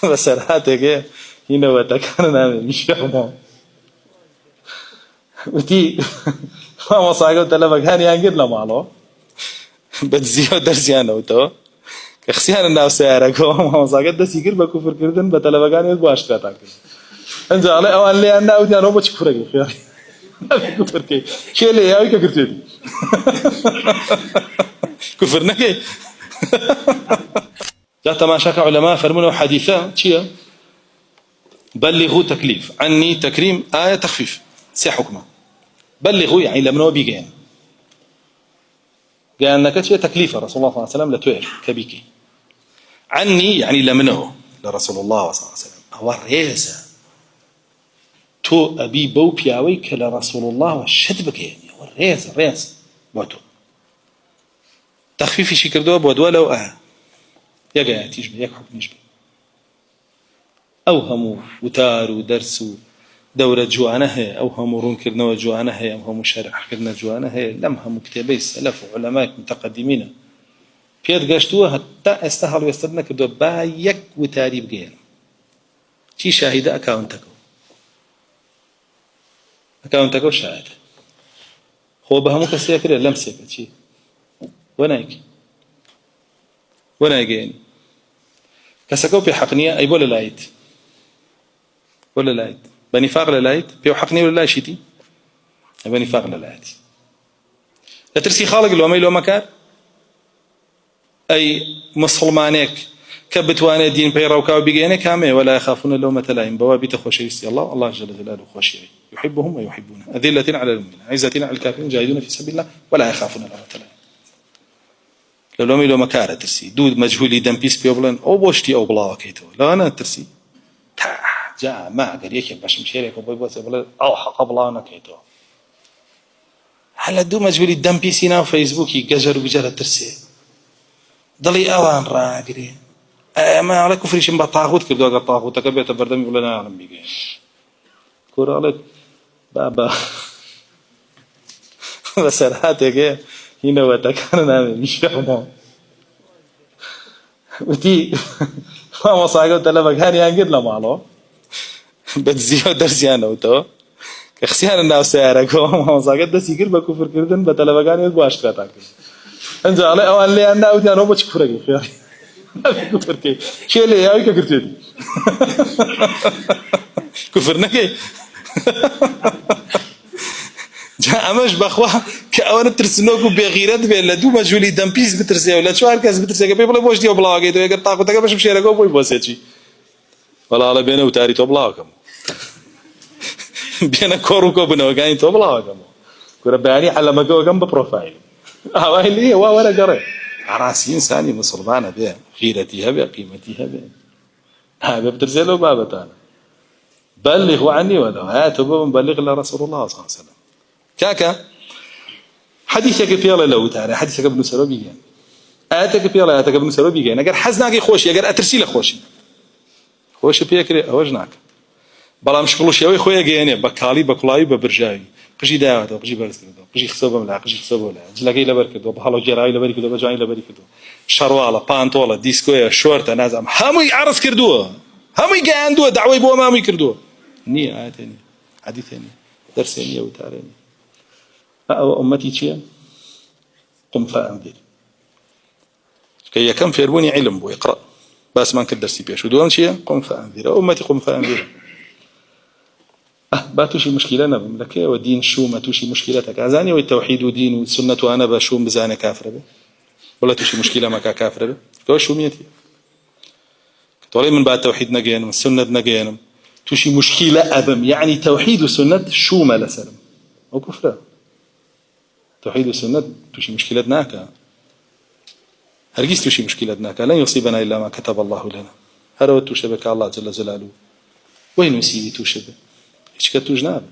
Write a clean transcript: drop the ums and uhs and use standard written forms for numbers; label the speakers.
Speaker 1: بەسەرهاتێکێ هینەوەتەکان نامێ میشەڵمەوە وتی مامۆساگە و تەلەفەکانیان گرت لە ماڵەوە بەدزیەوە دەرزیانەوتەوە کە خسیانە ناو سیارەکەەوە مامۆساگە دەستی کرد بە کوفرکردن بە تەلەفەکانی بۆ ئاشکراتان کرد ئەنجاڵێ ئەوان لێیان ناوتیانەوە بۆچی کوفرەکەی خێڵی کوفرکەی کێ لێ یاوی کە کردێتی كفر نكي جاء تماشاك علماء فرموا حديثا شيء بلغوا تكليف عني تكريم آية تخفيف سي حكمة بلغوا يعني لمنوا بيجين قال أنك شيء تكليف رسول الله صلى الله عليه وسلم لتوير كبيكي عني يعني لمنه لرسول الله صلى الله عليه وسلم هو الرئيسة تو أبي بو بياويك لرسول الله والشد بكين هو الرئيسة بوتو تخفيف شي كردوه بودوه لو يقع تيجبه يك حكم يجبه أوهموا وتار ودرس دورة جوانها أوهموا رون كرنا جوانها أوهموا شرح كرنا جوانها لم هم كتابي السلف وعلماء متقدمين بيد قاشتوها حتى استهلوا يستدنا كردوه بايك وتاري بقين شي شاهدة أكاونتكو شاهد هو بهمو كسيكري لم سيكت شي ونايك كسكو بحقنية أي بولا لايت بنفاق للايت بيو حقنية ولا لا شيتي بنفاق للايت لا ترسي خالق لو ما يلو مكان أي مسلمانك كبتوانا دين بيروكا وبيجينا كامل ولا يخافون لومة لائم بوابي تخوشي الله جل جلاله خوشي يحبهم ويحبونه أذلة على المؤمنين عزة على الكافرين جاهدون في سبيل الله ولا يخافون لومة لائم لو ميلو مكارة ترسي دود مجهولي دم بيس بيوبلن أو بوشتي أو بلاوة كيتو لا أنا ترسي جاء ما قريك باش مشيرك وبوي بوس بلا أو حق بلاوة كيتو هلا دو مجهولي دم بيسينا وفيسبوكي جزر وجرة ترسي ضلي أوان راقري ما على كفريش مبا طاغوت كردو أقا طاغوت أكبيت بردم يقول لنا أعلم بيقين كورا عليك بابا بسرهاتك هینەوەتەکان نامێ میشەڵمەوە وتی مامۆساگە و تەلەفەکانیان گرت لە ماڵەوە بەدزیەوە دەرزیانەوتەوە کە خسیانە ناو سیارەکەەوە مامۆساگە دەستی کرد بە کوفرکردن بە تەلەفەکانی بۆ ئاشکراتان کرد ئەنجاڵێ ئەوان لێیان ناوتیانەوە بۆچی کوفرەکەی خێڵی کوفرکەی کێ لێ یاوی کە کردێتی کوفر نەکەی جاء أمش بخوا كأونا ترسنوكو بغيرت بين لدو مجهولي دم بيس بترسيه ولا شو هالكاس بترسيه كبي بلا بوش ديو بلاغي تو يقدر طاقة تكبر باش مشي لكو بوي بوسيتشي ولا على بينه وتاري تو بلاغكم بينه كوروكو بنو كاين تو بلاغكم كرباني على ما جو جنب بروفايل هاي اللي هو ولا قري عراسي إنساني مصلبانة بيه غيرتها بيه قيمتها بيه هذا بترسيه له بابتانا بلغوا عني ولو هاتوا بلغ لرسول الله صلى الله عليه وسلم كاكا حديثك بيلا لو تعالى حديثك ابن سروبي آتك بيلا آتك ابن سروبي أجر حزناك خوش أجر أترسيل خوش بيكري أوجناك بلا مش كل شيء خويا جيني بكالي بكلاي ببرجاي قشي داوته قشي برسكدو قشي خصوبه ملا قشي خصوبه ولا جلاقي لبركدو بحالو جراي لبركدو بجاي لبركدو شرواله بانتولا ديسكويا شورت نازم همي عرس كردوه همي قاندوه دعوي بو ما كردوه ني آتني حديثني درسني وتعالني أو أمتي شيء قم فأنذر كي كم فيروني علم بو يقرأ بس ما نقدر سيبيا شو دون شيء قم فأنذر أمتي قم فأنذر باتوشي مشكلة أنا بملكة ودين شو ما توشي مشكلتك عزاني والتوحيد ودين والسنة وأنا بشوم بزانة كافرة به ولا توشي مشكلة ما كافرة به تو شو ميتي تولي من بعد توحيد نجينم السنة نجينم توشي مشكلة أبم يعني توحيد وسنة شو ما لسلم أو كفرة توحيد السنة توشي مشكلتناك هرجيز توشي مشكلتناك لن يصيبنا إلا ما كتب الله لنا هرو توشبك الله جل جلاله وين نسيبي توشبه إيش كتوجناب